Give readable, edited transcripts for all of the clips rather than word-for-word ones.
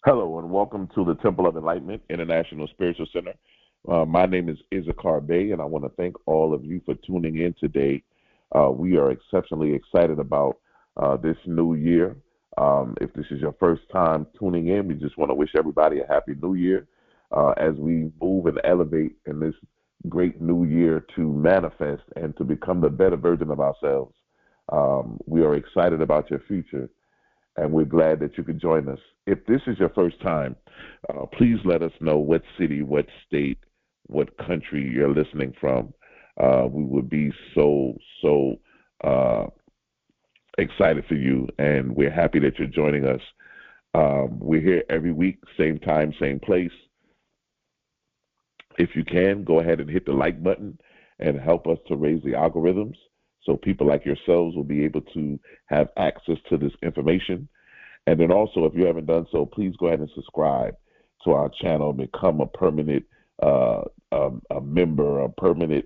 Hello and welcome to the Temple of Enlightenment International Spiritual Center. My name is Issachar Bey, and I want to thank all of you for tuning in today. We are exceptionally excited about this new year. If this is your first time tuning in, we just want to wish everybody a happy new year as we move and elevate in this great new year to manifest and to become the better version of ourselves. We are excited about your future, and we're glad that you could join us. If this is your first time, please let us know what city, what state, what country you're listening from. We would be so excited for you, and we're happy that you're joining us. We're here every week, same time, same place. If you can, go ahead and hit the like button and help us to raise the algorithms so people like yourselves will be able to have access to this information. And then also, if you haven't done so, please go ahead and subscribe to our channel, become a permanent a member, a permanent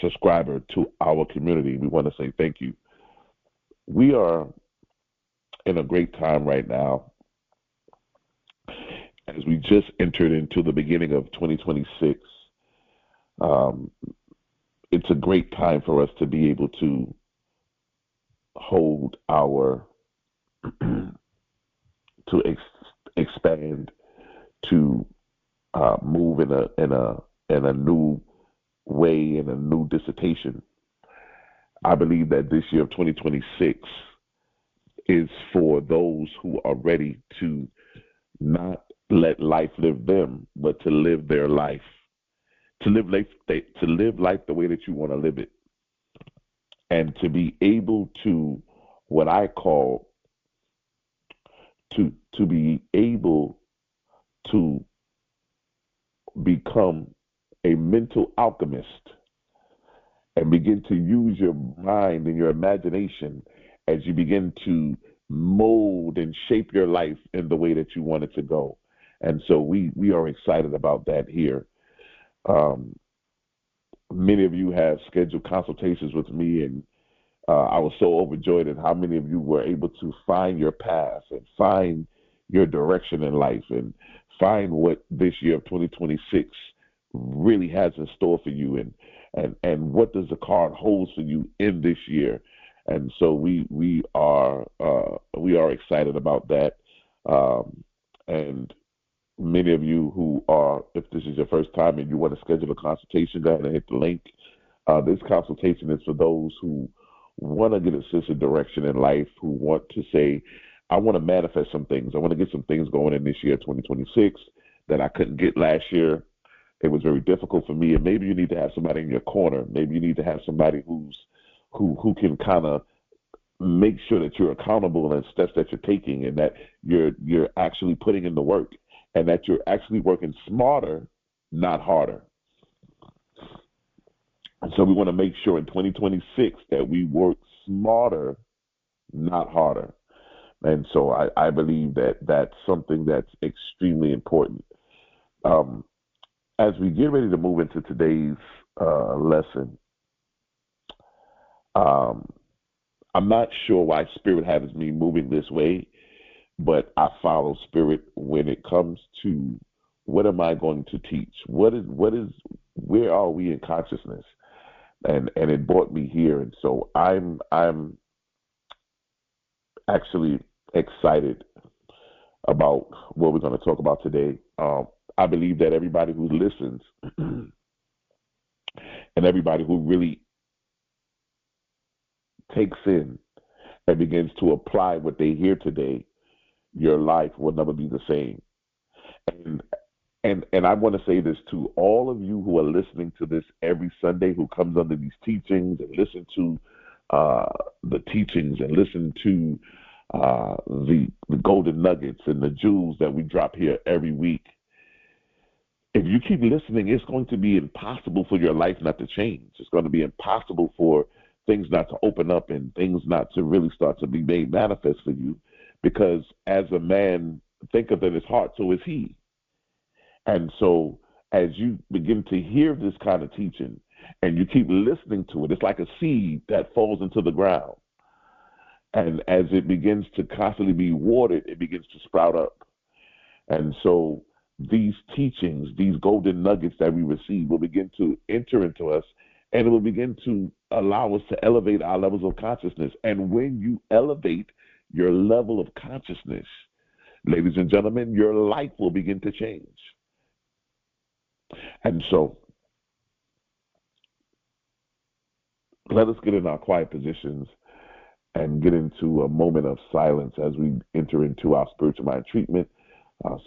subscriber to our community. We want to say thank you. We are in a great time right now as we just entered into the beginning of 2026. It's a great time for us to be able to hold our to expand, to move in a new way, in a new dissertation. I believe that this year of 2026 is for those who are ready to not let life live them, but to live their life, to live life the way that you want to live it, and to be able to, what I call, to be able to become a mental alchemist and begin to use your mind and your imagination as you begin to mold and shape your life in the way that you want it to go. And so we are excited about that here. Many of you have scheduled consultations with me, and I was so overjoyed at how many of you were able to find your path and find your direction in life and find what this year of 2026 really has in store for you, and what does the card hold for you in this year. And so we are excited about that. And many of you who are, if this is your first time and you want to schedule a consultation, go ahead and hit the link. This consultation is for those who want to get a sense of direction in life, who want to say, I want to manifest some things. I want to get some things going in this year, 2026, that I couldn't get last year. It was very difficult for me. And maybe you need to have somebody in your corner. Maybe you need to have somebody who can kind of make sure that you're accountable and steps that you're taking, and that you're actually putting in the work, and that you're actually working smarter, not harder. And so we want to make sure in 2026 that we work smarter, not harder. And so I believe that that's something that's extremely important. As we get ready to move into today's lesson, I'm not sure why Spirit has me moving this way, but I follow Spirit when it comes to what am I going to teach? Where are we in consciousness? And it brought me here, and so I'm actually excited about what we're going to talk about today. I believe that everybody who listens and everybody who really takes in and begins to apply what they hear today, your life will never be the same. And I want to say this to all of you who are listening to this every Sunday, who comes under these teachings and listen to the teachings and listen to the golden nuggets and the jewels that we drop here every week. If you keep listening, it's going to be impossible for your life not to change. It's going to be impossible for things not to open up and things not to really start to be made manifest for you, because as a man thinketh in his heart, so is he. And so as you begin to hear this kind of teaching and you keep listening to it, it's like a seed that falls into the ground. And as it begins to constantly be watered, it begins to sprout up. And so these teachings, these golden nuggets that we receive will begin to enter into us, and it will begin to allow us to elevate our levels of consciousness. And when you elevate your level of consciousness, ladies and gentlemen, your life will begin to change. And so let us get in our quiet positions and get into a moment of silence as we enter into our spiritual mind treatment.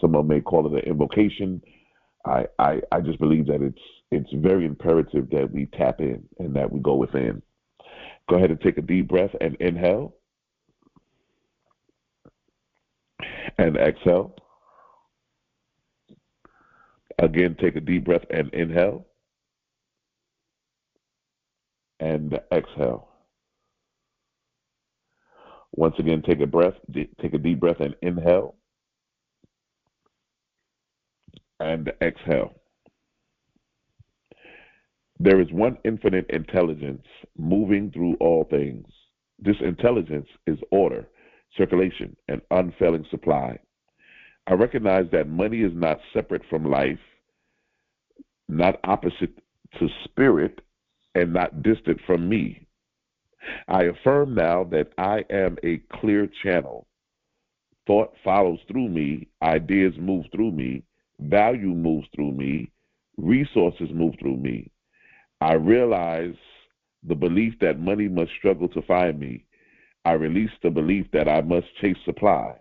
Someone may call it an invocation. I just believe that it's very imperative that we tap in and that we go within. Go ahead and take a deep breath and inhale and exhale. Again, take a deep breath and inhale and exhale. Once again, take a deep breath and inhale and exhale. There is one infinite intelligence moving through all things. This intelligence is order, circulation, and unfailing supply. I recognize that money is not separate from life, not opposite to spirit, and not distant from me. I affirm now that I am a clear channel. Thought follows through me, ideas move through me, value moves through me, resources move through me. I realize the belief that money must struggle to find me. I release the belief that I must chase supply.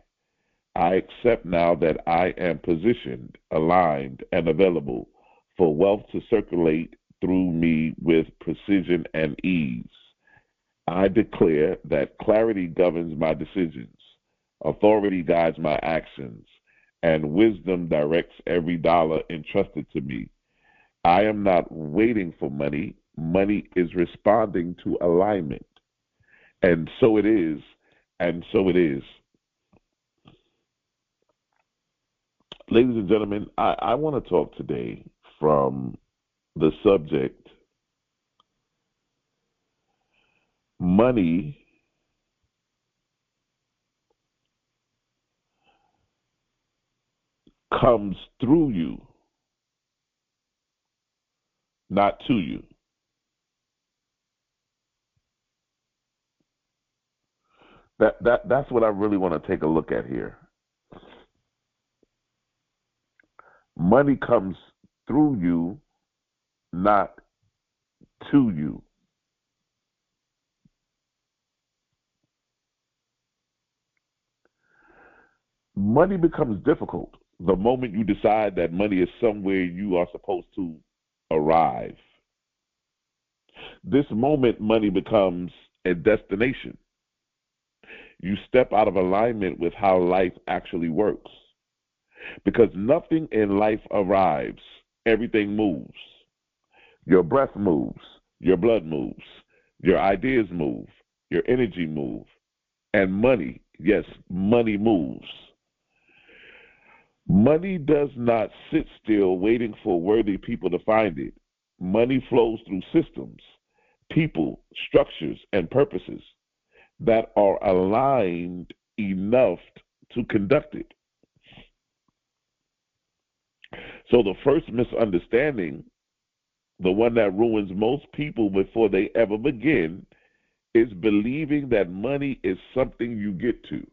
I accept now that I am positioned, aligned, and available for wealth to circulate through me with precision and ease. I declare that clarity governs my decisions, authority guides my actions, and wisdom directs every dollar entrusted to me. I am not waiting for money. Money is responding to alignment. And so it is, and so it is. Ladies and gentlemen, I want to talk today from the subject, money comes through you, not to you. That's what I really want to take a look at here. Money comes through you, not to you. Money becomes difficult the moment you decide that money is somewhere you are supposed to arrive. This moment, money becomes a destination. You step out of alignment with how life actually works. Because nothing in life arrives, everything moves. Your breath moves, your blood moves, your ideas move, your energy moves, and money, yes, money moves. Money does not sit still waiting for worthy people to find it. Money flows through systems, people, structures, and purposes that are aligned enough to conduct it. So the first misunderstanding, the one that ruins most people before they ever begin, is believing that money is something you get to.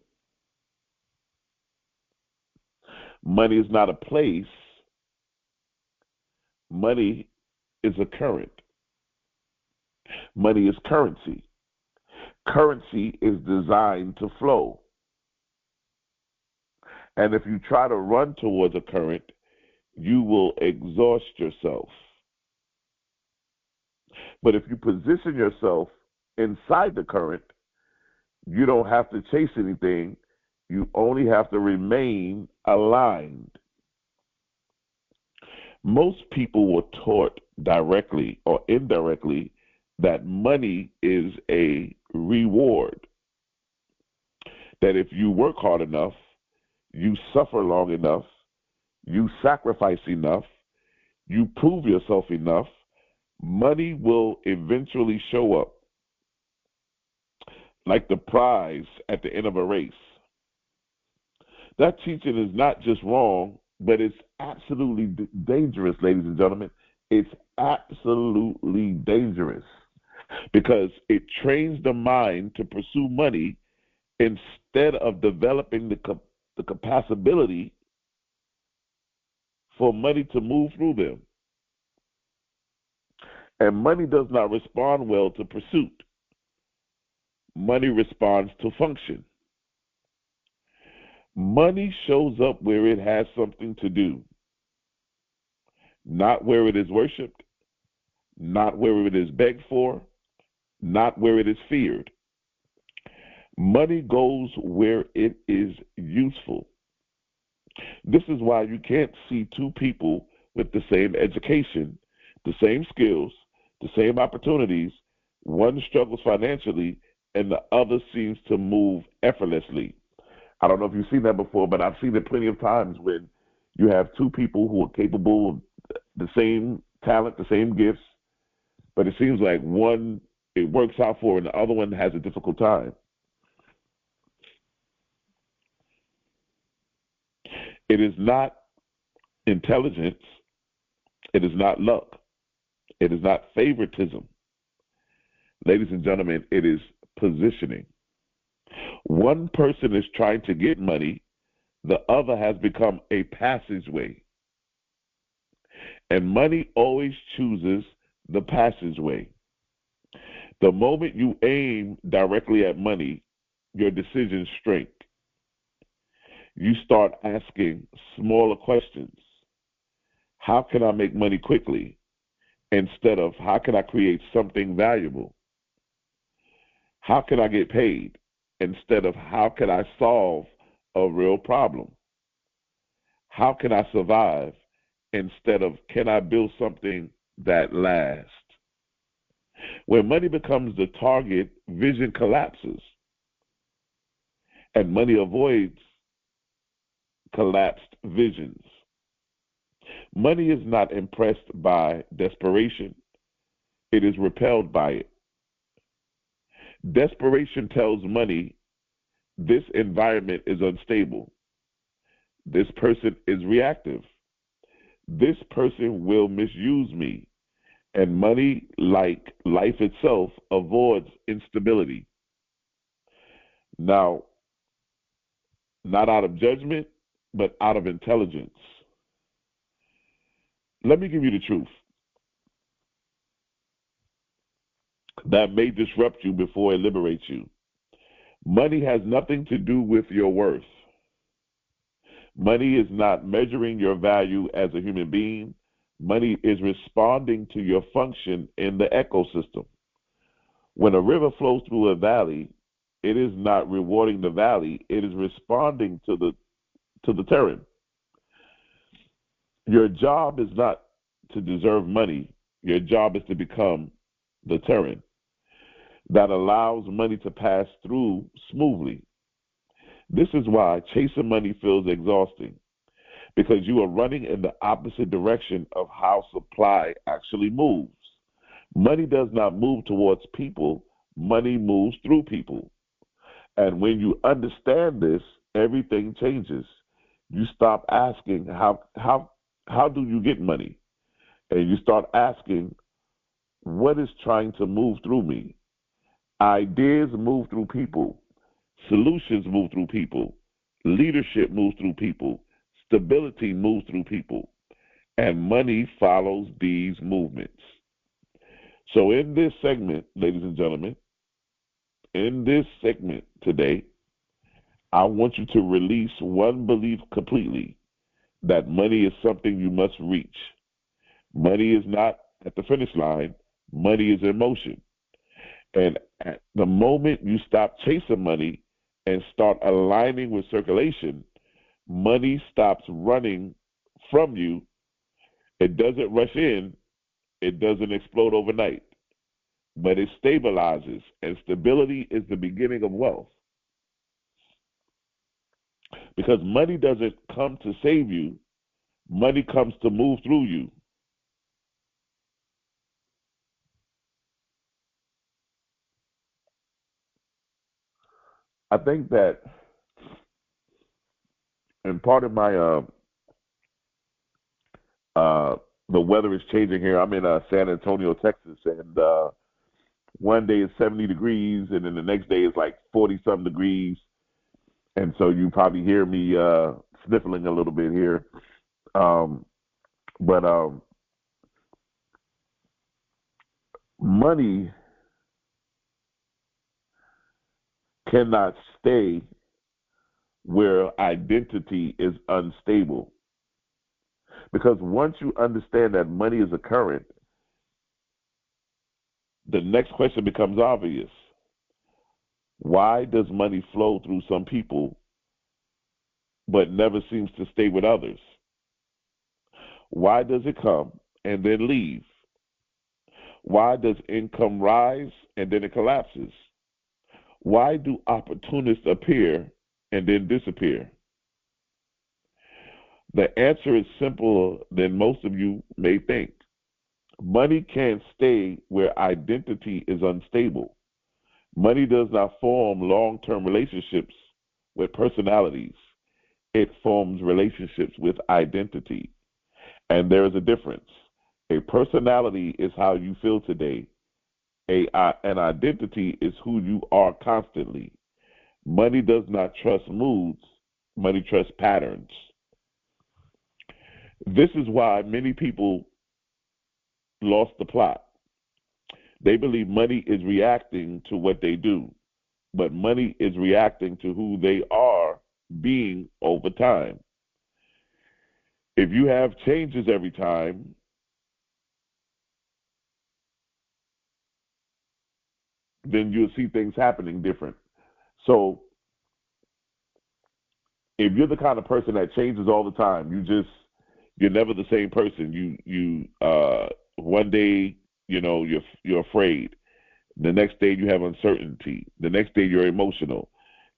Money is not a place. Money is a current. Money is currency. Currency is designed to flow. And if you try to run towards a current, you will exhaust yourself. But if you position yourself inside the current, you don't have to chase anything. You only have to remain aligned. Most people were taught directly or indirectly that money is a reward. That if you work hard enough, you suffer long enough, you sacrifice enough, you prove yourself enough, money will eventually show up like the prize at the end of a race. That teaching is not just wrong, but it's absolutely dangerous, ladies and gentlemen. It's absolutely dangerous because it trains the mind to pursue money instead of developing the capacity for money to move through them. And money does not respond well to pursuit. Money responds to function. Money shows up where it has something to do, not where it is worshiped, not where it is begged for, not where it is feared. Money goes where it is useful. This is why you can't see two people with the same education, the same skills, the same opportunities. One struggles financially and the other seems to move effortlessly. I don't know if you've seen that before, but I've seen it plenty of times when you have two people who are capable of the same talent, the same gifts, but it seems like one, it works out for and the other one has a difficult time. It is not intelligence. It is not luck. It is not favoritism. Ladies and gentlemen, it is positioning. One person is trying to get money, the other has become a passageway. And money always chooses the passageway. The moment you aim directly at money, your decisions shrink. You start asking smaller questions. How can I make money quickly? Instead of how can I create something valuable? How can I get paid? Instead of how can I solve a real problem? How can I survive? Instead of can I build something that lasts? When money becomes the target, vision collapses, and money avoids collapsed visions. Money is not impressed by desperation, it is repelled by it. Desperation tells money this environment is unstable. This person is reactive. This person will misuse me. And money, like life itself, avoids instability. Now, not out of judgment, but out of intelligence. Let me give you the truth. That may disrupt you before it liberates you. Money has nothing to do with your worth. Money is not measuring your value as a human being. Money is responding to your function in the ecosystem. When a river flows through a valley, it is not rewarding the valley, it is responding to the terrain. Your job is not to deserve money. Your job is to become the terrain that allows money to pass through smoothly. This is why chasing money feels exhausting, because you are running in the opposite direction of how supply actually moves. Money does not move towards people, money moves through people. And when you understand this, everything changes. You stop asking how do you get money? And you start asking, what is trying to move through me? Ideas move through people. Solutions move through people. Leadership moves through people. Stability moves through people. And money follows these movements. So in this segment, ladies and gentlemen, in this segment today, I want you to release one belief completely, that money is something you must reach. Money is not at the finish line. Money is in motion. And at the moment you stop chasing money and start aligning with circulation, money stops running from you. It doesn't rush in. It doesn't explode overnight, but it stabilizes. And stability is the beginning of wealth. Because money doesn't come to save you. Money comes to move through you. I think that and part of my the weather is changing here. I'm in San Antonio, Texas, and one day it's 70 degrees, and then the next day it's like 40-something degrees. And so you probably hear me sniffling a little bit here. But money cannot stay where identity is unstable. Because once you understand that money is a current, the next question becomes obvious. Why does money flow through some people but never seems to stay with others? Why does it come and then leave? Why does income rise and then it collapses? Why do opportunists appear and then disappear? The answer is simpler than most of you may think. Money can't stay where identity is unstable. Money does not form long-term relationships with personalities. It forms relationships with identity. And there is a difference. A personality is how you feel today. An identity is who you are constantly. Money does not trust moods. Money trusts patterns. This is why many people lost the plot. They believe money is reacting to what they do, but money is reacting to who they are being over time. If you have changes every time, then you'll see things happening different. So if you're the kind of person that changes all the time, you're never the same person. You one day, you're afraid. The next day you have uncertainty. The next day you're emotional.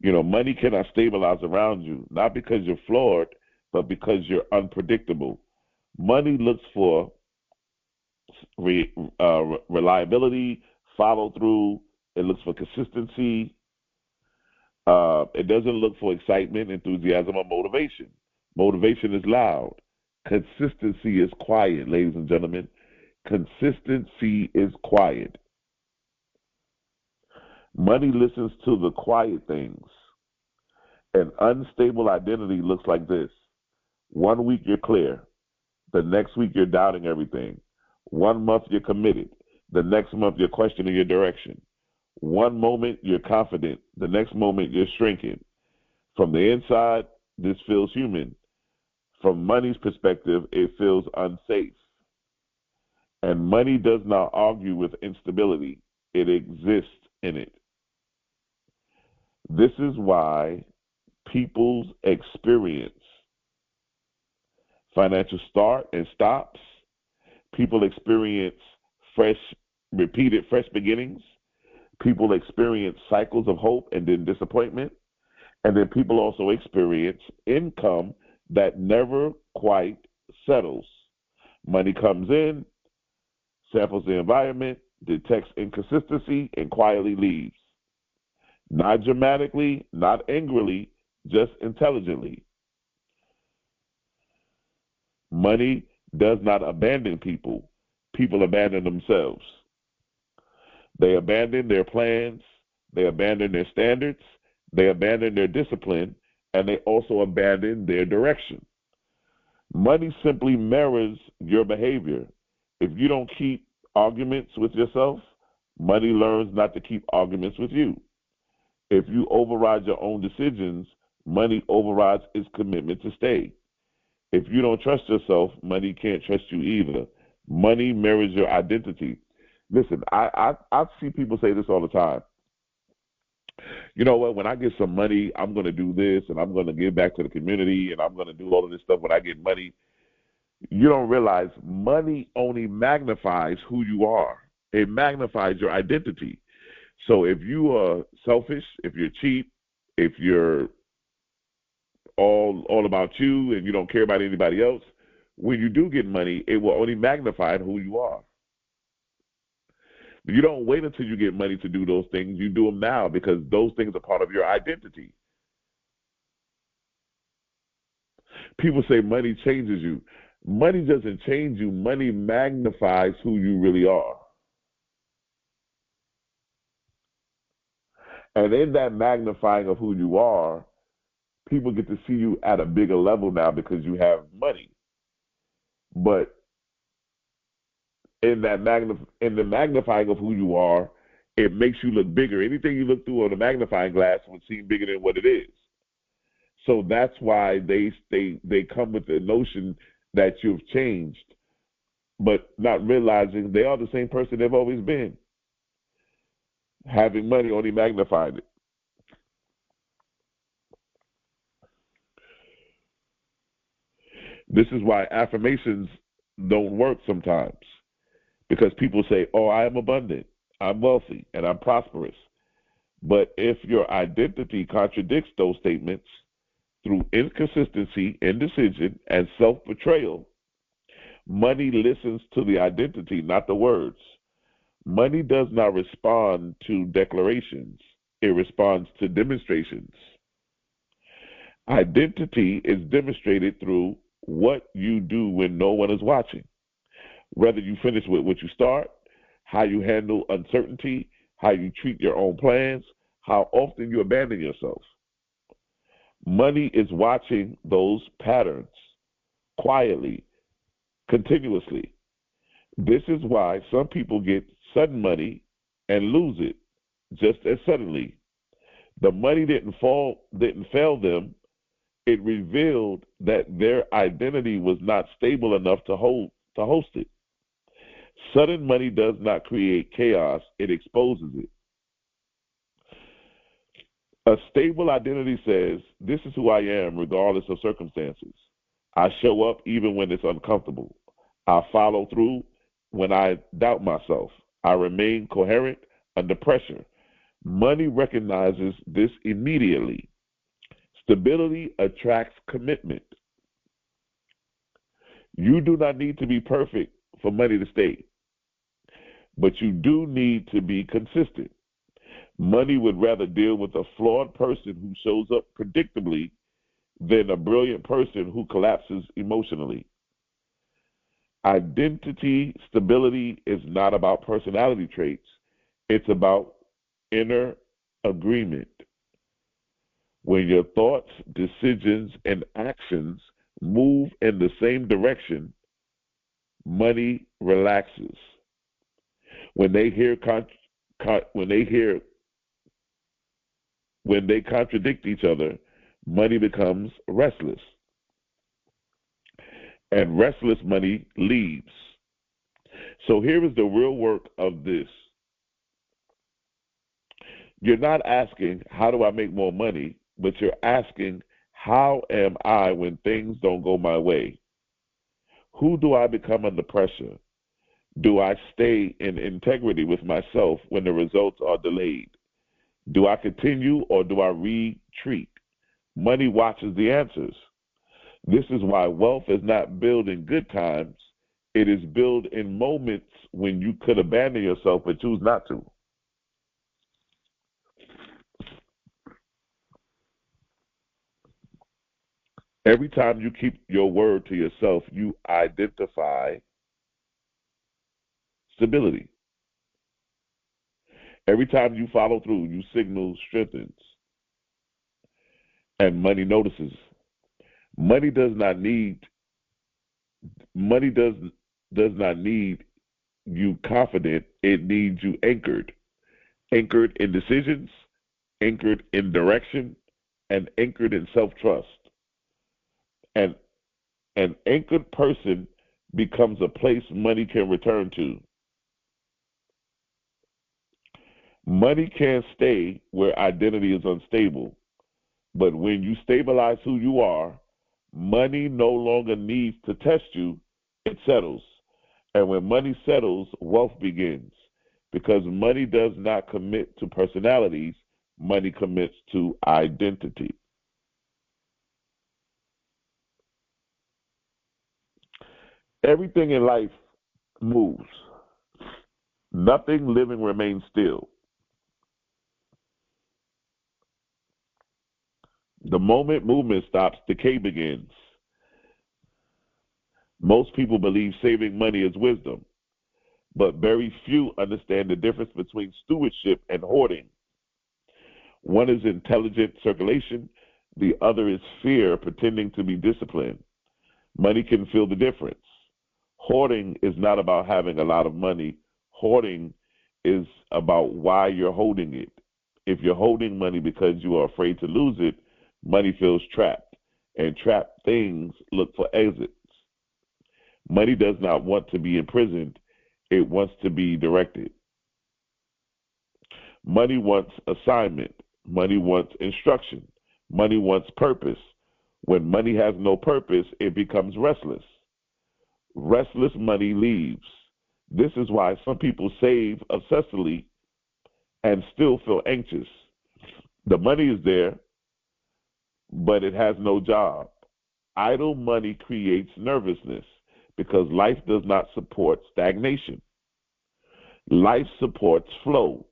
Money cannot stabilize around you, not because you're flawed, but because you're unpredictable. Money looks for reliability, follow through. It looks for consistency. It doesn't look for excitement, enthusiasm, or motivation. Motivation is loud. Consistency is quiet, ladies and gentlemen. Consistency is quiet. Money listens to the quiet things. An unstable identity looks like this. 1 week you're clear. The next week you're doubting everything. 1 month you're committed. The next month you're questioning your direction. 1 moment you're confident. The next moment you're shrinking. From the inside, this feels human. From money's perspective, it feels unsafe. And money does not argue with instability. It exists in it. This is why people's experience financial start and stops. People experience repeated fresh beginnings. People experience cycles of hope and then disappointment. And then people also experience income that never quite settles. Money comes in, samples the environment, detects inconsistency, and quietly leaves. Not dramatically, not angrily, just intelligently. Money does not abandon people. People abandon themselves. They abandon their plans. They abandon their standards. They abandon their discipline. And they also abandon their direction. Money simply mirrors your behavior. If you don't keep arguments with yourself, money learns not to keep arguments with you. If you override your own decisions, money overrides its commitment to stay. If you don't trust yourself, money can't trust you either. Money mirrors your identity. Listen, I see people say this all the time. You know what? When I get some money, I'm going to do this, and I'm going to give back to the community, and I'm going to do all of this stuff when I get money. You don't realize money only magnifies who you are. It magnifies your identity. So if you are selfish, if you're cheap, if you're all about you and you don't care about anybody else, when you do get money, it will only magnify who you are. You don't wait until you get money to do those things. You do them now because those things are part of your identity. People say money changes you. Money doesn't change you. Money magnifies who you really are. And in that magnifying of who you are, people get to see you at a bigger level now because you have money. But in the magnifying of who you are, it makes you look bigger. Anything you look through on a magnifying glass would seem bigger than what it is. So that's why they come with the notion that you've changed, but not realizing they are the same person they've always been. Having money only magnified it. This is why affirmations don't work sometimes, because people say, oh, I am abundant, I'm wealthy, and I'm prosperous. But if your identity contradicts those statements through inconsistency, indecision, and self-betrayal, money listens to the identity, not the words. Money does not respond to declarations. It responds to demonstrations. Identity is demonstrated through what you do when no one is watching. Whether you finish with what you start, how you handle uncertainty, how you treat your own plans, how often you abandon yourself. Money is watching those patterns quietly, continuously. This is why some people get sudden money and lose it just as suddenly. The money didn't fail them. It revealed that their identity was not stable enough to host it. Sudden money does not create chaos, it exposes it. A stable identity says, this is who I am regardless of circumstances. I show up even when it's uncomfortable. I follow through when I doubt myself. I remain coherent under pressure. Money recognizes this immediately. Stability attracts commitment. You do not need to be perfect for money to stay, but you do need to be consistent. Money would rather deal with a flawed person who shows up predictably than a brilliant person who collapses emotionally. Identity stability is not about personality traits. It's about inner agreement. When your thoughts, decisions, and actions move in the same direction, money relaxes. When they contradict each other, money becomes restless. And restless money leaves. So here is the real work of this. You're not asking, how do I make more money? But you're asking, how am I when things don't go my way? Who do I become under pressure? Do I stay in integrity with myself when the results are delayed? Do I continue or do I retreat? Money watches the answers. This is why wealth is not built in good times. It is built in moments when you could abandon yourself but choose not to. Every time you keep your word to yourself, you identify stability. Every time you follow through, you signal strengthens, and money notices. Money does not need money does not need you confident. It needs you anchored. Anchored in decisions, anchored in direction, and anchored in self-trust. And an anchored person becomes a place money can return to. Money can't stay where identity is unstable, but when you stabilize who you are, money no longer needs to test you, it settles. And when money settles, wealth begins. Because money does not commit to personalities, money commits to identity. Everything in life moves. Nothing living remains still. The moment movement stops, decay begins. Most people believe saving money is wisdom, but very few understand the difference between stewardship and hoarding. One is intelligent circulation, the other is fear pretending to be disciplined. Money can feel the difference. Hoarding is not about having a lot of money. Hoarding is about why you're holding it. If you're holding money because you are afraid to lose it, money feels trapped, and trapped things look for exits. Money does not want to be imprisoned, it wants to be directed. Money wants assignment. Money wants instruction. Money wants purpose. When money has no purpose, it becomes restless. Restless money leaves. This is why some people save obsessively and still feel anxious. The money is there, but it has no job. Idle money creates nervousness because life does not support stagnation. Life supports flow.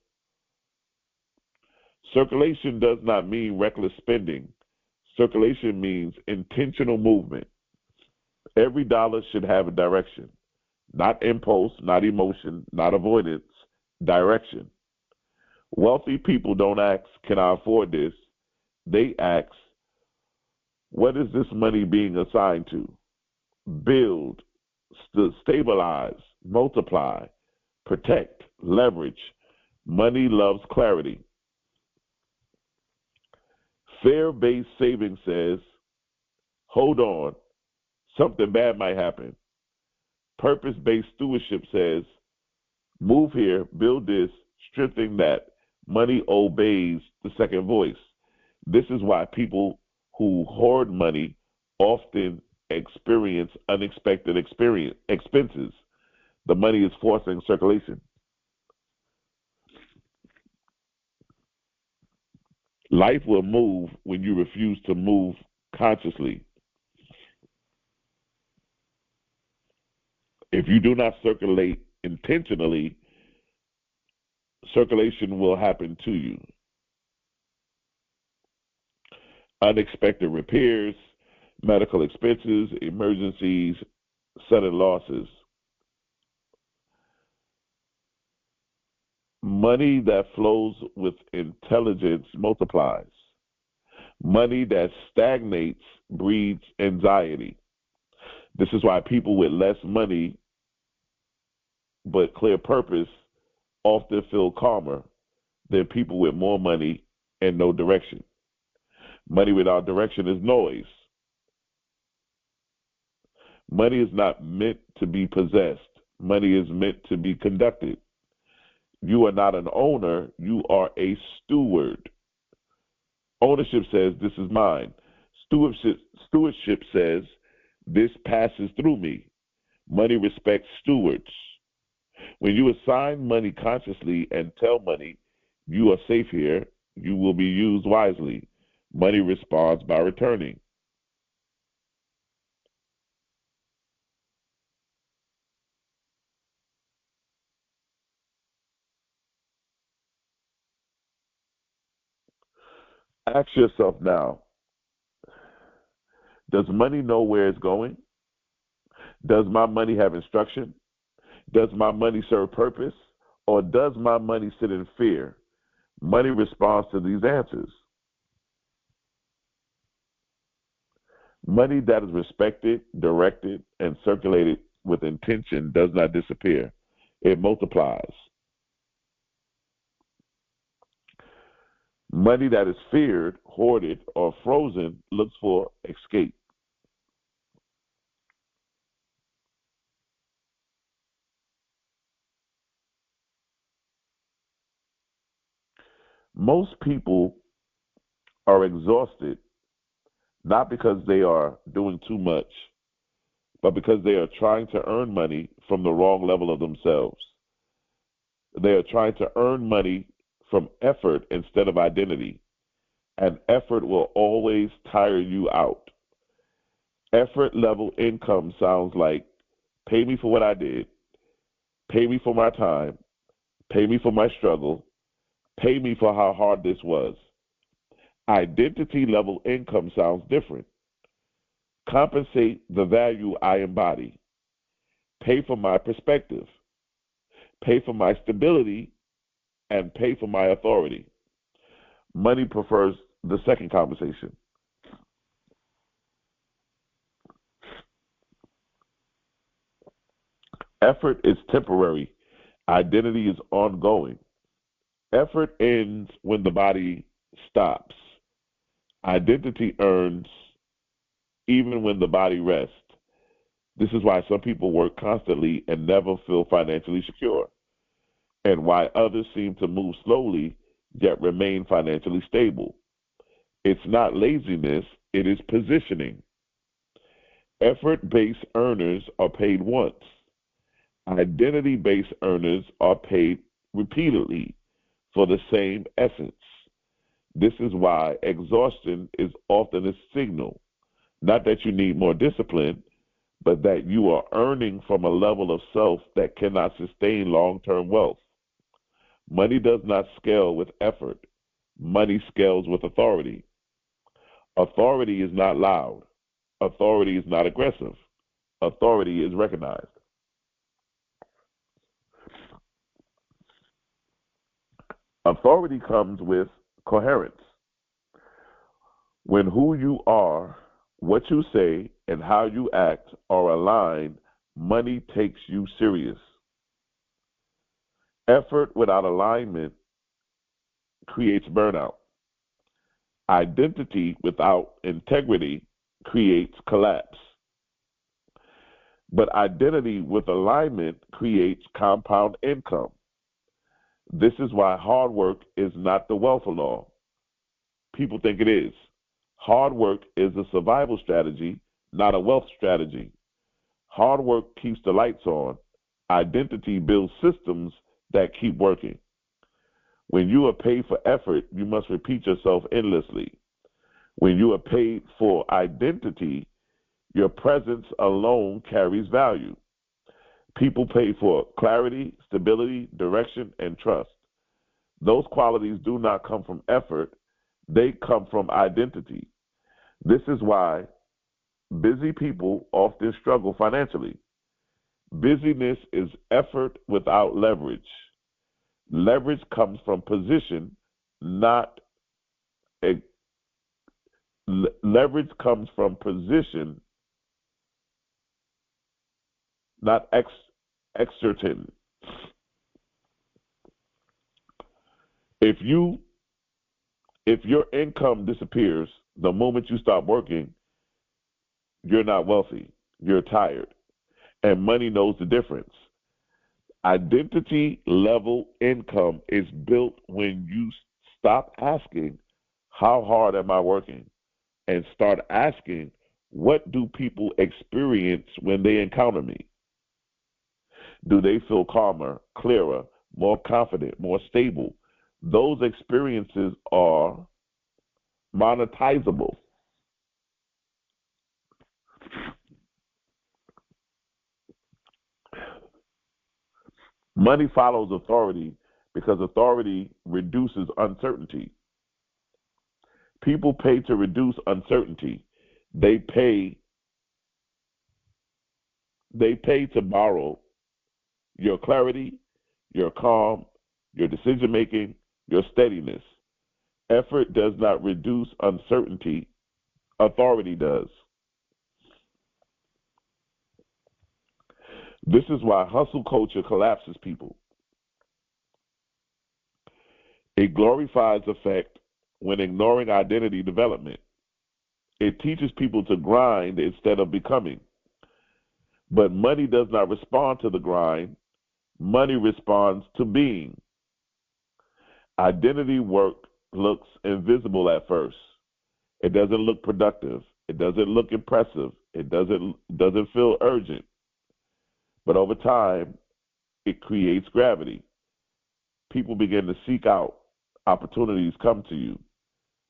Circulation does not mean reckless spending. Circulation means intentional movement. Every dollar should have a direction, not impulse, not emotion, not avoidance, direction. Wealthy people don't ask, can I afford this? They ask, what is this money being assigned to? Build, stabilize, multiply, protect, leverage. Money loves clarity. Fear-based saving says, hold on, something bad might happen. Purpose-based stewardship says, move here, build this, strengthen that. Money obeys the second voice. This is why people who hoard money often experience unexpected expenses. The money is forcing circulation. Life will move when you refuse to move consciously. If you do not circulate intentionally, circulation will happen to you. Unexpected repairs, medical expenses, emergencies, sudden losses. Money that flows with intelligence multiplies. Money that stagnates breeds anxiety. This is why people with less money but clear purpose often feel calmer than people with more money and no direction. Money without direction is noise. Money is not meant to be possessed. Money is meant to be conducted. You are not an owner, you are a steward. Ownership says, this is mine. Stewardship says, this passes through me. Money respects stewards. When you assign money consciously and tell money, you are safe here, you will be used wisely, money responds by returning. Ask yourself now, does money know where it's going? Does my money have instruction? Does my money serve purpose? Or does my money sit in fear? Money responds to these answers. Money that is respected, directed, and circulated with intention does not disappear. It multiplies. Money that is feared, hoarded, or frozen looks for escape. Most people are exhausted not because they are doing too much, but because they are trying to earn money from the wrong level of themselves. They are trying to earn money from effort instead of identity, and effort will always tire you out. Effort level income sounds like pay me for what I did, pay me for my time, pay me for my struggle, pay me for how hard this was. Identity level income sounds different. Compensate the value I embody. pay for my perspective, pay for my stability, and pay for my authority. Money prefers the second conversation. Effort is temporary. Identity is ongoing. Effort ends when the body stops. Identity earns even when the body rests. This is why some people work constantly and never feel financially secure, and why others seem to move slowly yet remain financially stable. It's not laziness, it is positioning. Effort based earners are paid once, identity based earners are paid repeatedly for the same essence. This is why exhaustion is often a signal, not that you need more discipline, but that you are earning from a level of self that cannot sustain long term wealth. Money does not scale with effort, money scales with authority. Authority is not loud, authority is not aggressive, authority is recognized. Authority comes with coherence. When who you are, what you say, and how you act are aligned, money takes you serious. Effort without alignment creates burnout. Identity without integrity creates collapse. But identity with alignment creates compound income. This is why hard work is not the wealth law. People think it is. Hard work is a survival strategy, not a wealth strategy. Hard work keeps the lights on. Identity builds systems that keep working. When you are paid for effort, you must repeat yourself endlessly. When you are paid for identity, your presence alone carries value. People pay for clarity, stability, direction, and trust. Those qualities do not come from effort, they come from identity. This is why busy people often struggle financially. Busyness is effort without leverage. Leverage comes from position, not leverage comes from position, not exerting. If your income disappears the moment you stop working, you're not wealthy. You're tired. And money knows the difference. Identity level income is built when you stop asking, how hard am I working? And start asking, what do people experience when they encounter me? Do they feel calmer, clearer, more confident, more stable? Those experiences are monetizable. Money follows authority because authority reduces uncertainty. People pay to reduce uncertainty. They pay they pay to borrow your clarity, your calm, your decision making, your steadiness. Effort does not reduce uncertainty, authority does. This is why hustle culture collapses people. It glorifies effect when ignoring identity development. It teaches people to grind instead of becoming. But money does not respond to the grind, money responds to being. Identity work looks invisible at first. It doesn't look productive. It doesn't look impressive. It doesn't feel urgent. But over time, it creates gravity. People begin to seek out, opportunities come to you.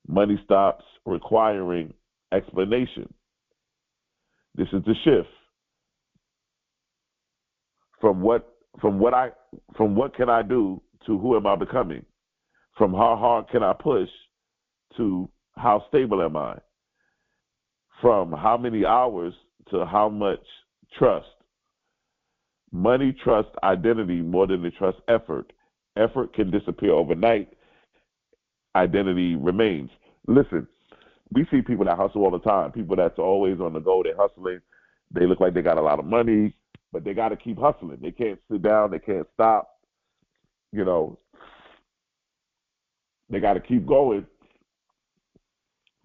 Money stops requiring explanation. This is the shift from what can I do to who am I becoming? From how hard can I push to how stable am I? From how many hours to how much trust? Money trusts identity more than it trusts effort. Effort can disappear overnight. Identity remains. Listen, we see people that hustle all the time. People that's always on the go. They're hustling. They look like they got a lot of money, but they got to keep hustling. They can't sit down. They can't stop. You know, they got to keep going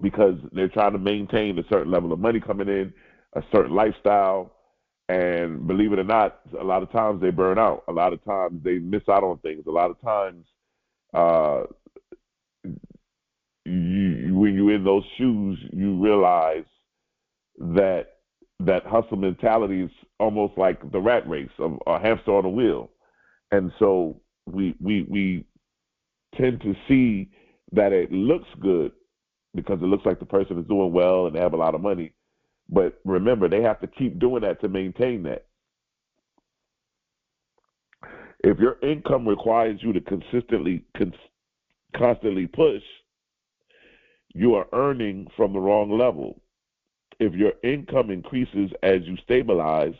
because they're trying to maintain a certain level of money coming in, a certain lifestyle. And believe it or not, a lot of times they burn out. A lot of times they miss out on things. A lot of times, uh, when you're in those shoes, you realize that that hustle mentality is almost like the rat race of a hamster on a wheel. And so we tend to see that it looks good because it looks like the person is doing well and they have a lot of money. But remember, they have to keep doing that to maintain that. If your income requires you to constantly push, you are earning from the wrong level. If your income increases as you stabilize,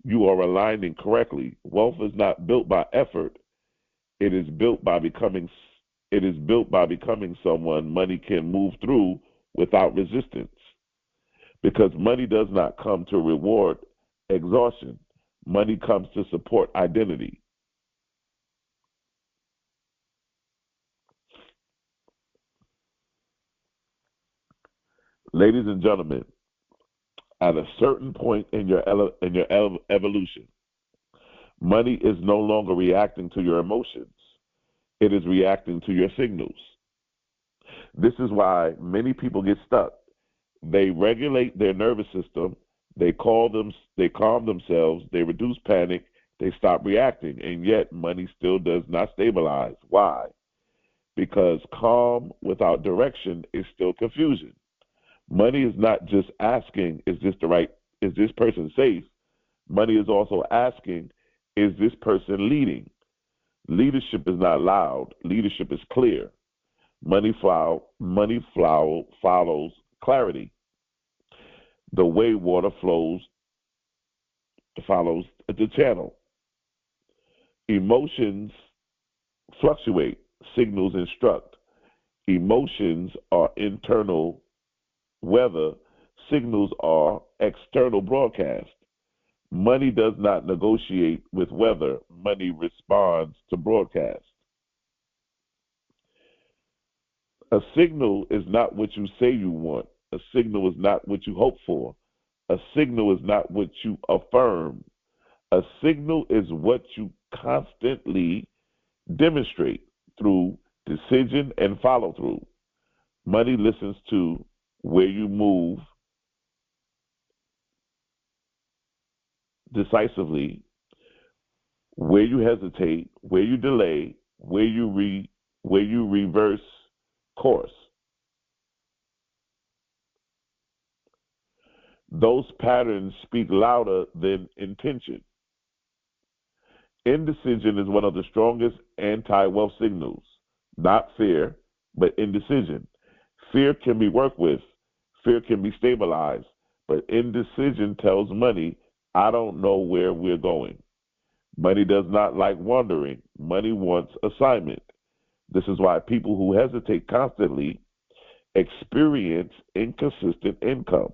you are aligning correctly. Wealth is not built by effort. It is built by becoming someone money can move through without resistance. Because money does not come to reward exhaustion. Money comes to support identity. Ladies and gentlemen, at a certain point in your evolution, money is no longer reacting to your emotions. It is reacting to your signals. This is why many people get stuck. They regulate their nervous system, they calm themselves, they reduce panic, they stop reacting, and yet money still does not stabilize. Why? Because calm without direction is still confusion. Money is not just asking, is this person safe? Money is also asking, is this person leading? Leadership is not loud. Leadership is clear. Money follows clarity. The way water flows follows the channel. Emotions fluctuate. Signals instruct. Emotions are internal weather. Signals are external broadcast. Money does not negotiate with weather. Money responds to broadcast. A signal is not what you say you want. A signal is not what you hope for. A signal is not what you affirm. A signal is what you constantly demonstrate through decision and follow through. Money listens to where you move decisively, where you hesitate, where you delay, where you reverse course. Those patterns speak louder than intention. Indecision is one of the strongest anti-wealth signals. Not fear, but indecision. Fear can be worked with. Fear can be stabilized. But indecision tells money, I don't know where we're going. Money does not like wandering. Money wants assignment. This is why people who hesitate constantly experience inconsistent income.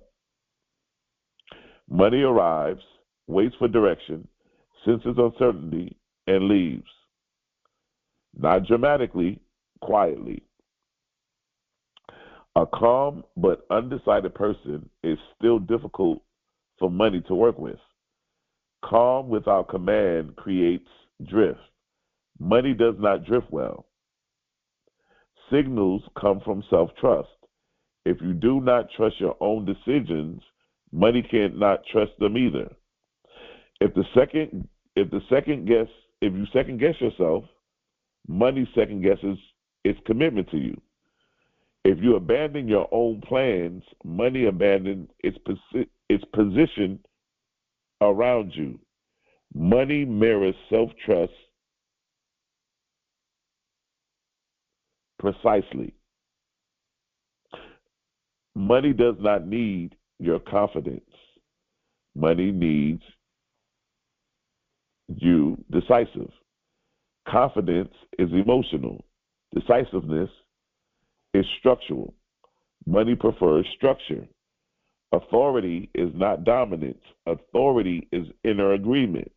Money arrives, waits for direction, senses uncertainty, and leaves. Not dramatically, quietly. A calm but undecided person is still difficult for money to work with. Calm without command creates drift. Money does not drift well. Signals come from self-trust. If you do not trust your own decisions, money cannot trust them either. If the second if the second guess if you second guess yourself, money second guesses its commitment to you. If you abandon your own plans, money abandons its position around you. Money mirrors self-trust precisely. Money does not need your confidence. Money needs U, decisive. Confidence is emotional. Decisiveness is structural. Money prefers structure. Authority is not dominance. Authority is inner agreement.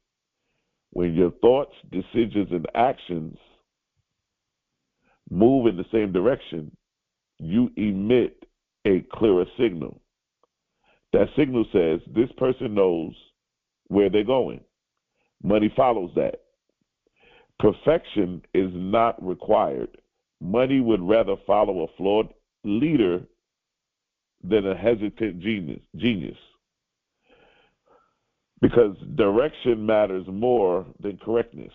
When your thoughts, decisions, and actions move in the same direction, you emit a clearer signal. That signal says this person knows where they're going. Money follows that. Perfection is not required. Money would rather follow a flawed leader than a hesitant genius. Because direction matters more than correctness.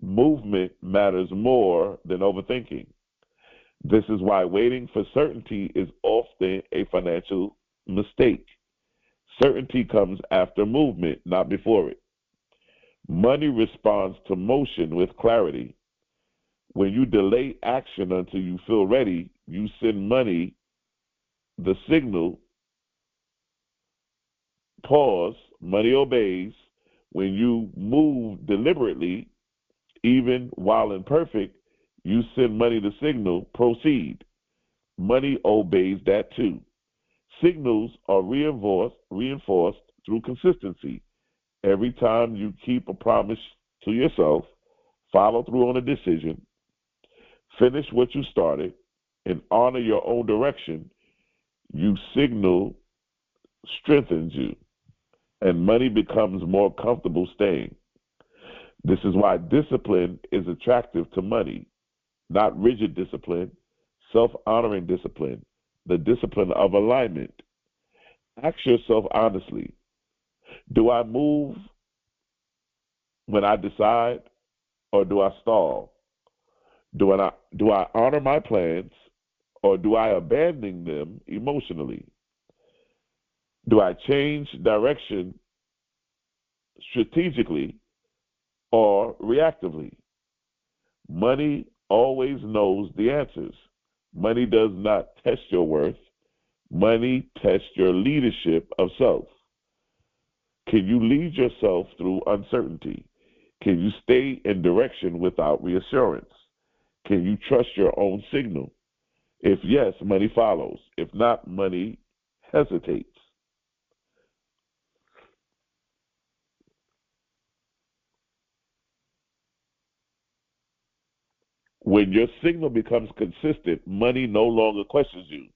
Movement matters more than overthinking. This is why waiting for certainty is often a financial mistake. Certainty comes after movement, not before it. Money responds to motion with clarity. When you delay action until you feel ready, you send money the signal, pause, money obeys. When you move deliberately, even while imperfect, you send money the signal, proceed. Money obeys that too. Signals are reinforced through consistency. Every time you keep a promise to yourself, follow through on a decision, finish what you started, and honor your own direction, you signal strengthens you, and money becomes more comfortable staying. This is why discipline is attractive to money, not rigid discipline, self-honoring discipline, the discipline of alignment. Ask yourself honestly, do I move when I decide or do I stall? Do I honor my plans or do I abandon them emotionally? Do I change direction strategically or reactively? Money always knows the answers. Money does not test your worth. Money tests your leadership of self. Can you lead yourself through uncertainty? Can you stay in direction without reassurance? Can you trust your own signal? If yes, money follows. If not, money hesitates. When your signal becomes consistent, money no longer questions you.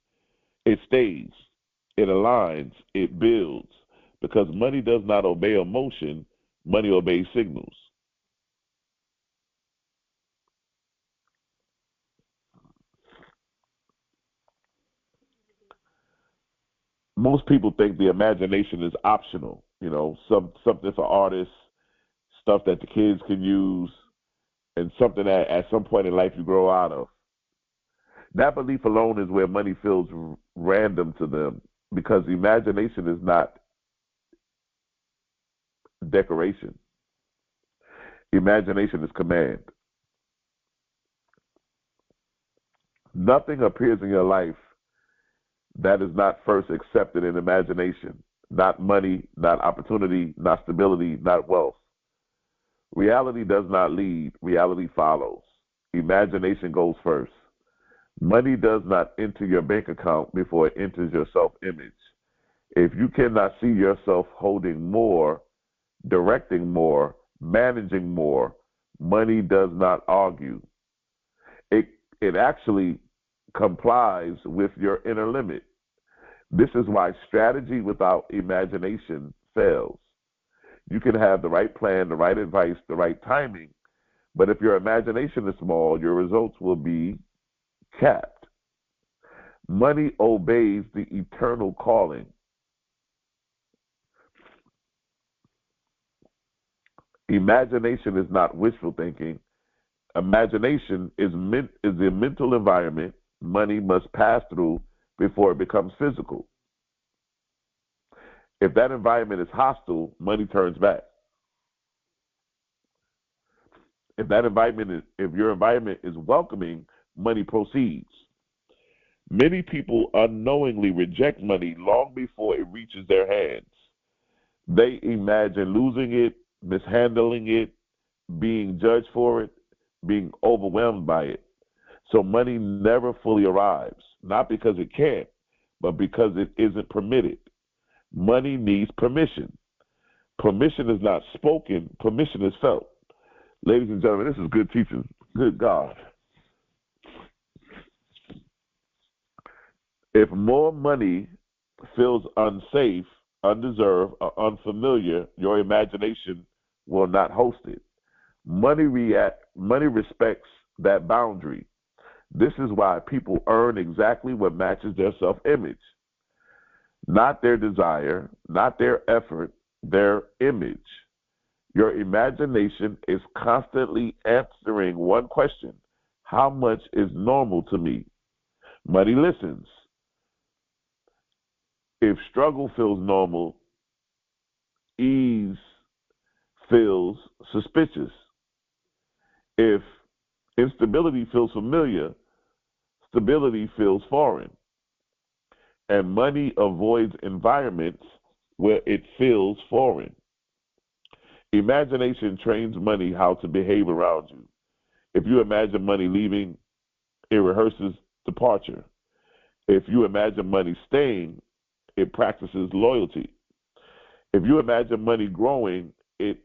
It stays, it aligns, it builds. Because money does not obey emotion, money obeys signals. Most people think the imagination is optional, something for artists, stuff that the kids can use, and something that at some point in life you grow out of. That belief alone is where money feels random to them because imagination is not decoration. Imagination is command. Nothing appears in your life that is not first accepted in imagination. Not money, not opportunity, not stability, not wealth. Reality does not lead, reality follows. Imagination goes first. Money does not enter your bank account before it enters your self image. If you cannot see yourself holding more, directing more, managing more, money does not argue. It actually complies with your inner limit. This is why strategy without imagination fails. You can have the right plan, the right advice, the right timing, but if your imagination is small, your results will be capped. Money obeys the eternal calling. Imagination is not wishful thinking. Imagination is the mental environment money must pass through before it becomes physical. If that environment is hostile, money turns back. If your environment is welcoming, money proceeds. Many people unknowingly reject money long before it reaches their hands. They imagine losing it, mishandling it, being judged for it, being overwhelmed by it. So money never fully arrives, not because it can't, but because it isn't permitted. Money needs permission. Permission is not spoken, permission is felt. Ladies and gentlemen, this is good teaching. Good God. If more money feels unsafe, undeserved, or unfamiliar, your imagination will not host it. Money respects that boundary. This is why people earn exactly what matches their self-image, not their desire, not their effort, their image. Your imagination is constantly answering one question: how much is normal to me? Money listens. If struggle feels normal, ease feels suspicious. If instability feels familiar, stability feels foreign. And money avoids environments where it feels foreign. Imagination trains money how to behave around you. If you imagine money leaving, it rehearses departure. If you imagine money staying, it practices loyalty. If you imagine money growing, it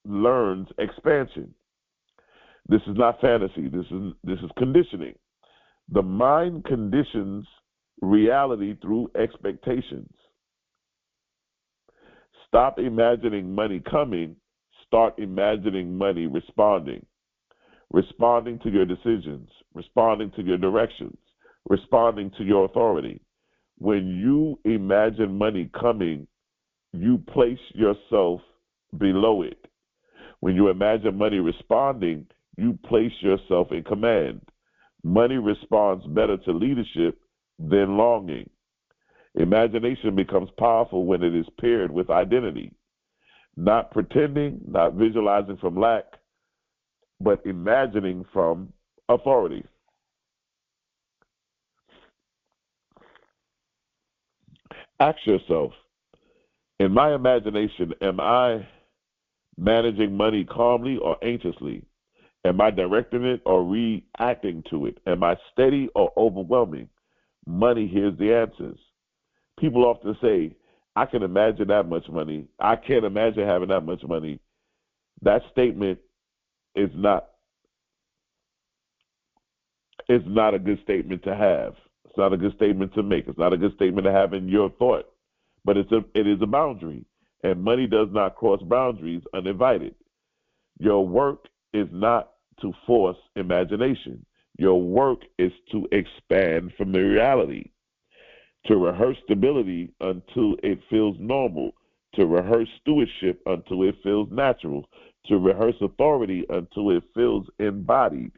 learns expansion. This is not fantasy. This is conditioning. The mind conditions reality through expectations. Stop imagining money coming, start imagining money responding. Responding to your decisions, responding to your directions, responding to your authority. When you imagine money coming, you place yourself below it. When you imagine money responding, you place yourself in command. Money responds better to leadership than longing. Imagination becomes powerful when it is paired with identity. Not pretending, not visualizing from lack, but imagining from authority. Ask yourself, in my imagination, am I managing money calmly or anxiously? Am I directing it or reacting to it? Am I steady or overwhelming? Money hears the answers. People often say, I can imagine that much money. I can't imagine having that much money. That statement is not it's not a good statement to have. It's not a good statement to make. It's not a good statement to have in your thought. But it is a boundary. And money does not cross boundaries uninvited. Your work is not to force imagination. Your work is to expand from the reality, to rehearse stability until it feels normal, to rehearse stewardship until it feels natural, to rehearse authority until it feels embodied.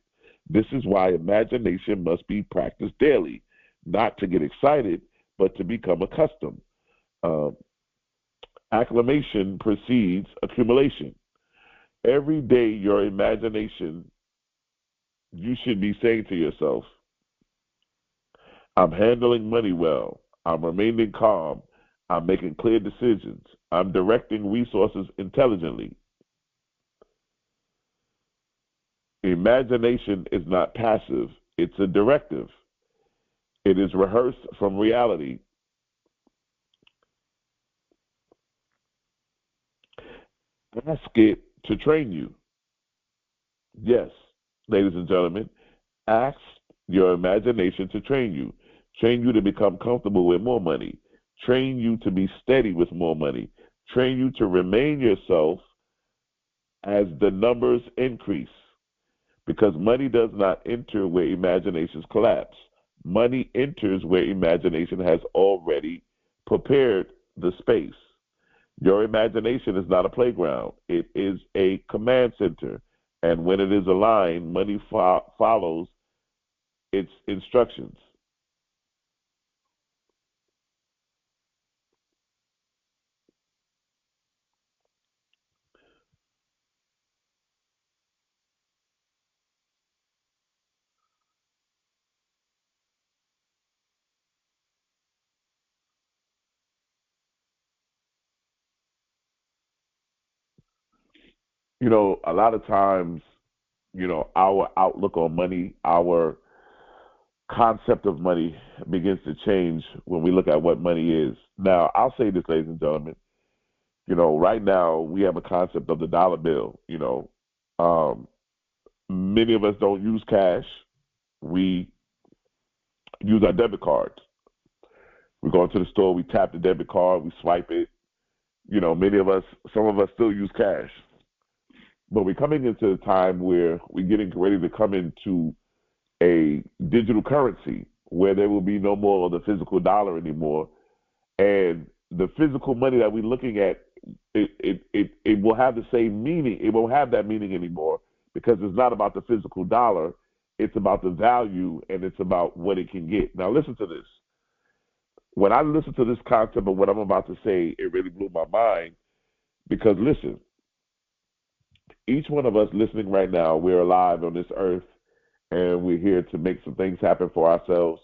This is why imagination must be practiced daily, not to get excited, but to become accustomed. Um, Acclamation precedes accumulation. Every day, your imagination, you should be saying to yourself, I'm handling money well. I'm remaining calm. I'm making clear decisions. I'm directing resources intelligently. Imagination is not passive, it's a directive. It is rehearsed from reality. Ask it to train you. Yes, ladies and gentlemen, ask your imagination to train you to become comfortable with more money, train you to be steady with more money, train you to remain yourself as the numbers increase. Because money does not enter where imaginations collapse. Money enters where imagination has already prepared the space. Your imagination is not a playground, it is a command center. And when it is aligned, money follows its instructions. A lot of times, our outlook on money, our concept of money begins to change when we look at what money is. Now, I'll say this, ladies and gentlemen. Right now we have a concept of the dollar bill. Um, many of us don't use cash. We use our debit cards. We go into the store, we tap the debit card, we swipe it. Many of us, some of us still use cash. But we're coming into a time where we're getting ready to come into a digital currency where there will be no more of the physical dollar anymore. And the physical money that we're looking at, it will have the same meaning. It won't have that meaning anymore because it's not about the physical dollar. It's about the value and it's about what it can get. Now, listen to this. When I listen to this concept of what I'm about to say, it really blew my mind because, listen, each one of us listening right now, we're alive on this earth and we're here to make some things happen for ourselves.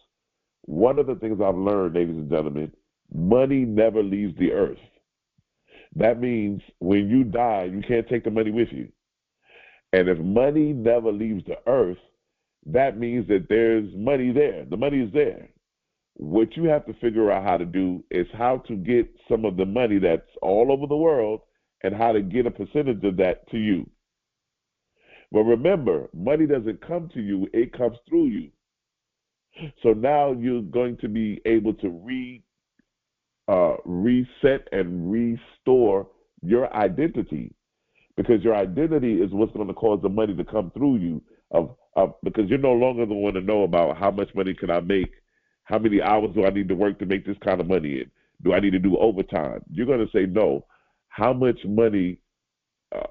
One of the things I've learned, ladies and gentlemen, money never leaves the earth. That means when you die, you can't take the money with you. And if money never leaves the earth, that means that there's money there. The money is there. What you have to figure out how to do is how to get some of the money that's all over the world and how to get a percentage of that to you. But remember, money doesn't come to you, it comes through you. So now you're going to be able to reset and restore your identity because your identity is what's going to cause the money to come through you. Because you're no longer the one to know about how much money can I make, how many hours do I need to work to make this kind of money in, do I need to do overtime? You're going to say no. How much money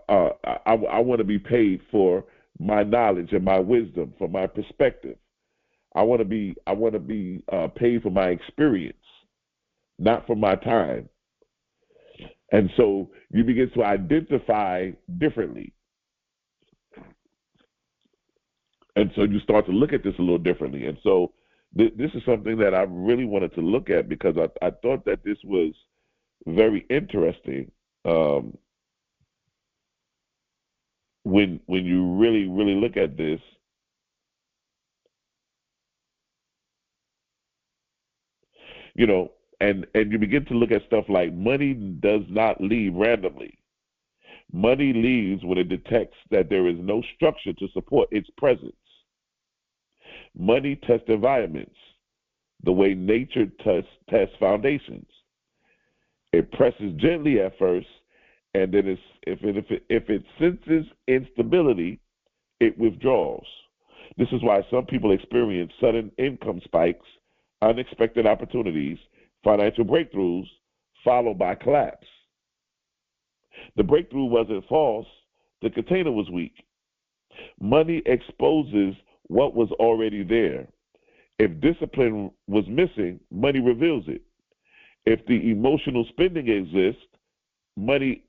I want to be paid for my knowledge and my wisdom, for my perspective. I want to be paid for my experience, not for my time. And so you begin to identify differently. And so you start to look at this a little differently. And so this is something that I really wanted to look at because I thought that this was very interesting when you really, really look at this. And you begin to look at stuff like money does not leave randomly. Money leaves when it detects that there is no structure to support its presence. Money tests environments the way nature tests foundations. It presses gently at first, and then if it senses instability, it withdraws. This is why some people experience sudden income spikes, unexpected opportunities, financial breakthroughs, followed by collapse. The breakthrough wasn't false, the container was weak. Money exposes what was already there. If discipline was missing, money reveals it. If the emotional spending exists, money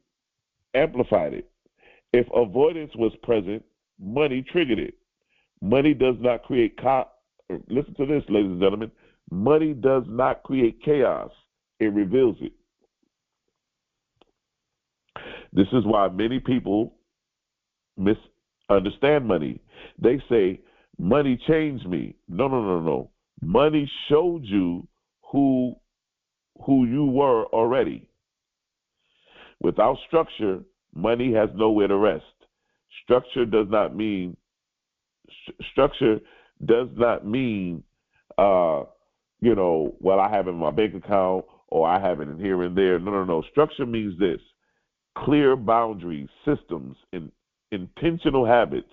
amplified it. If avoidance was present, money triggered it. Money does not create listen to this, ladies and gentlemen. Money does not create chaos. It reveals it. This is why many people misunderstand money. They say, money changed me. No, no, no, no. Money showed you who you were already. Without structure, money has nowhere to rest. Structure does not mean well, I have it in my bank account or I have it in here and there. No, no, no. Structure means this: clear boundaries, systems, intentional habits,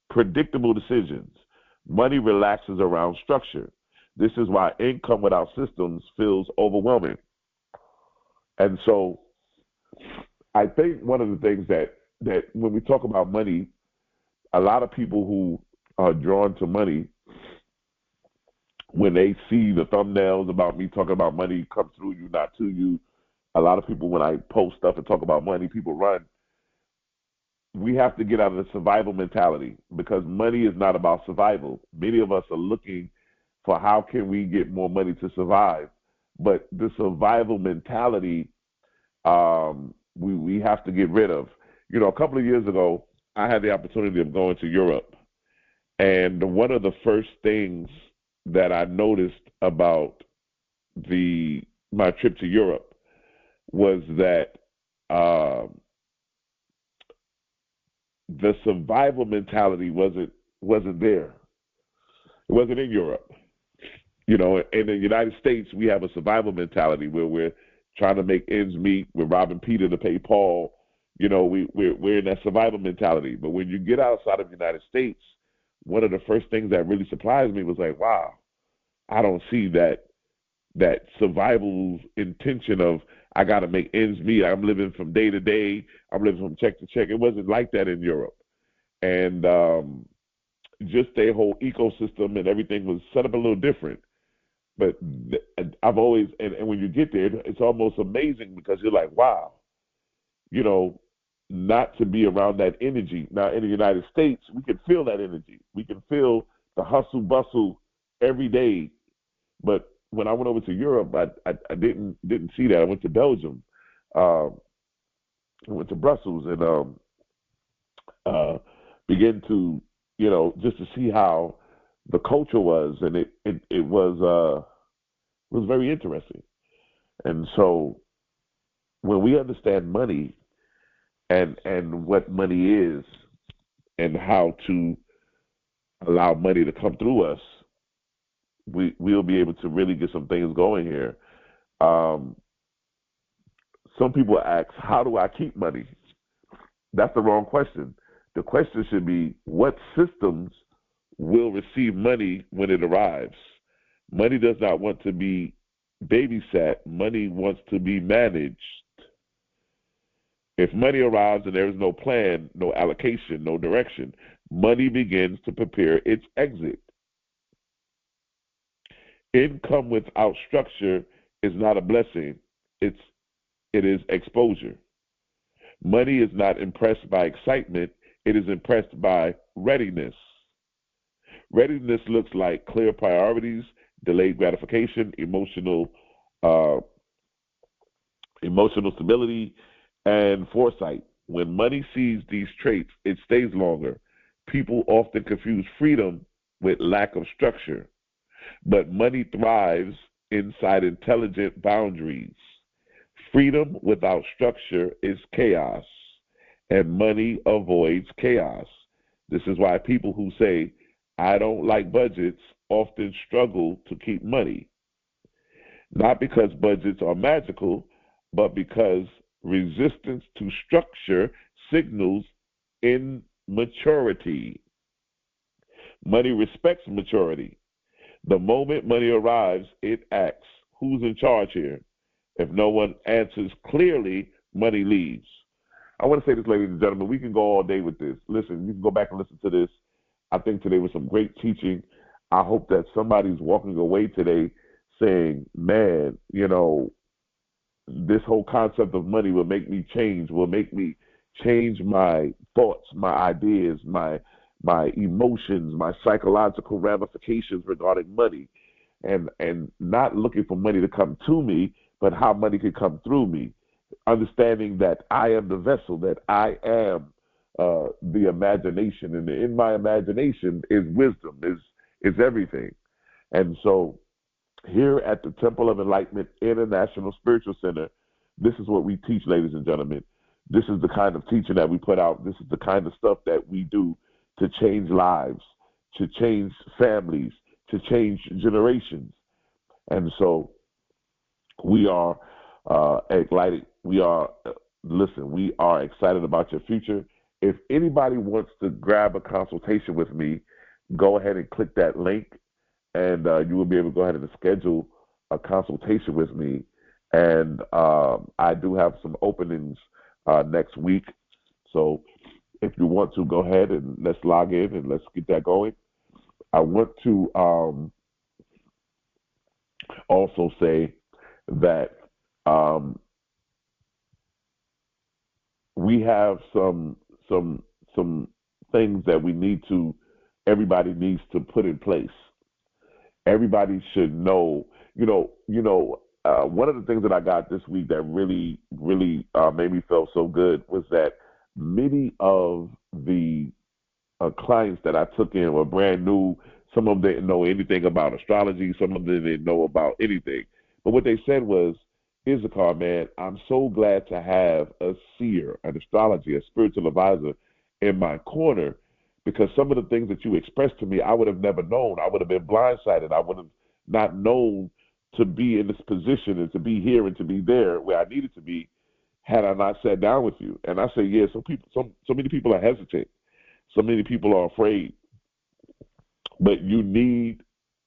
predictable decisions. Money relaxes around structure. This is why income without systems feels overwhelming. And so I think one of the things that when we talk about money, a lot of people who are drawn to money, when they see the thumbnails about me talking about money come through you, not to you, a lot of people, when I post stuff and talk about money, people run. We have to get out of the survival mentality because money is not about survival. Many of us are looking for how can we get more money to survive. But the survival mentality, we have to get rid of. A couple of years ago, I had the opportunity of going to Europe, and one of the first things that I noticed about my trip to Europe was that the survival mentality wasn't there. It wasn't in Europe. In the United States, we have a survival mentality where we're trying to make ends meet. We're robbing Peter to pay Paul. We're in that survival mentality. But when you get outside of the United States, one of the first things that really surprised me was like, wow, I don't see that survival intention of I got to make ends meet. I'm living from day to day. I'm living from check to check. It wasn't like that in Europe. And just their whole ecosystem and everything was set up a little different. But I've always, and when you get there, it's almost amazing because you're like, wow, not to be around that energy. Now, in the United States, we can feel that energy. We can feel the hustle bustle every day. But when I went over to Europe, I didn't see that. I went to Belgium, I went to Brussels, and began to, just to see how the culture was, and it was very interesting. And so when we understand money and what money is and how to allow money to come through us, we'll be able to really get some things going here. Some people ask, how do I keep money? That's the wrong question. The question should be, what systems will receive money when it arrives? Money does not want to be babysat. Money wants to be managed. If money arrives and there is no plan, no allocation, no direction, money begins to prepare its exit. Income without structure is not a blessing. It is exposure. Money is not impressed by excitement. It is impressed by readiness. Readiness looks like clear priorities, delayed gratification, emotional stability, and foresight. When money sees these traits, it stays longer. People often confuse freedom with lack of structure, but money thrives inside intelligent boundaries. Freedom without structure is chaos, and money avoids chaos. This is why people who say, I don't like budgets, often struggle to keep money. Not because budgets are magical, but because resistance to structure signals immaturity. Money respects maturity. The moment money arrives, it asks, who's in charge here? If no one answers clearly, money leaves. I want to say this, ladies and gentlemen, we can go all day with this. Listen, you can go back and listen to this. I think today was some great teaching. I hope that somebody's walking away today saying, man, this whole concept of money will make me change, will make me change my thoughts, my ideas, my emotions, my psychological ramifications regarding money, and not looking for money to come to me, but how money can come through me. Understanding that I am the vessel, that I am the imagination, and in my imagination is wisdom, is everything. And so here at the Temple of Enlightenment International Spiritual Center, this is what we teach, ladies and gentlemen. This is the kind of teaching that we put out. This is the kind of stuff that we do to change lives, to change families, to change generations. And so we are excited. We are excited about your future. If anybody wants to grab a consultation with me, go ahead and click that link, and you will be able to go ahead and schedule a consultation with me. And I do have some openings next week. So if you want to, go ahead and let's log in and let's get that going. I want to also say that we have some things that everybody needs to put in place. Everybody should know, one of the things that I got this week that really made me feel so good was that many of the clients that I took in were brand new. Some of them didn't know anything about astrology. Some of them didn't know about anything. But what they said was, Issachar, man, I'm so glad to have a seer, an astrologer, a spiritual advisor in my corner, because some of the things that you expressed to me, I would have never known. I would have been blindsided. I would have not known to be in this position and to be here and to be there where I needed to be had I not sat down with you. And I say, yeah, so many people are hesitant. So many people are afraid. But you need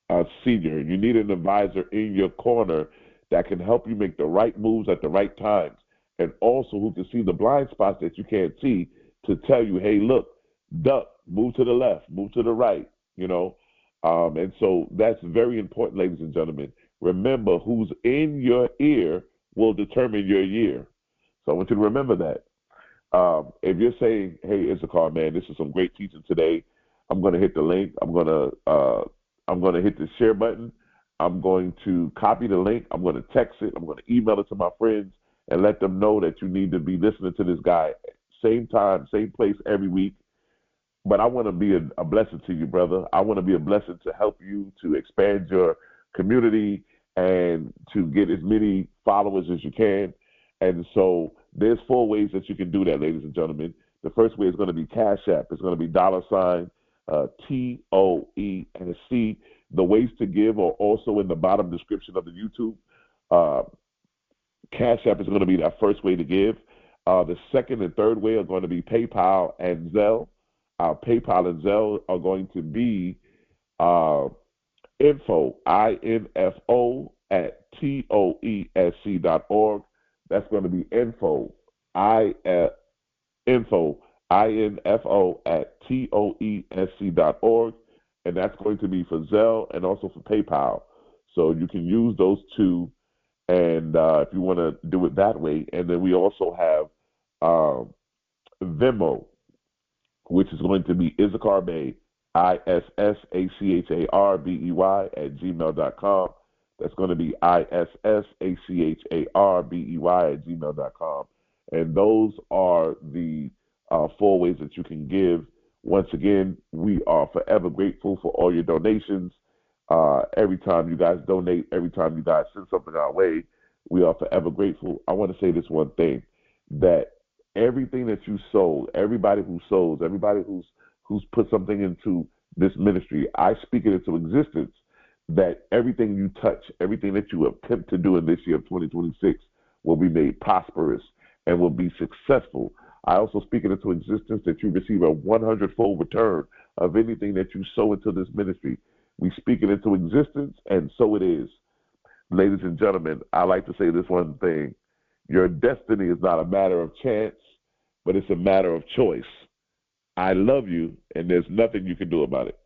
a senior. You need an advisor in your corner that can help you make the right moves at the right times, and also who can see the blind spots that you can't see to tell you, hey, look, duck, move to the left, move to the right, you know. And so that's very important, ladies and gentlemen. Remember, who's in your ear will determine your year. So I want you to remember that. If you're saying, hey, Issachar, man, this is some great teaching today, I'm going to hit the link. I'm going to hit the share button. I'm going to copy the link. I'm going to text it. I'm going to email it to my friends and let them know that you need to be listening to this guy. Same time, same place every week. But I want to be a blessing to you, brother. I want to be a blessing to help you to expand your community and to get as many followers as you can. And so there's 4 ways that you can do that, ladies and gentlemen. The first way is going to be Cash App. It's going to be $TOESC. The ways to give are also in the bottom description of the YouTube. Cash App is going to be that first way to give. The second and third way are going to be PayPal and Zelle. PayPal and Zelle are going to be info, INFO, at TOESC.org. That's going to be info, INFO at TOESC.org. And that's going to be for Zelle and also for PayPal. So you can use those two, and if you want to do it that way. And then we also have Venmo, which is going to be Issachar Bey, ISSACHARBEY at gmail.com. That's going to be ISSACHARBEY at gmail.com. And those are the 4 ways that you can give. Once again, we are forever grateful for all your donations. Every time you guys donate, every time you guys send something our way, we are forever grateful. I want to say this one thing, that everything that you sold, everybody who sows, everybody who's put something into this ministry, I speak it into existence, that everything you touch, everything that you attempt to do in this year of 2026 will be made prosperous and will be successful. I also speak it into existence that you receive a 100-fold return of anything that you sow into this ministry. We speak it into existence, and so it is. Ladies and gentlemen, I like to say this one thing. Your destiny is not a matter of chance, but it's a matter of choice. I love you, and there's nothing you can do about it.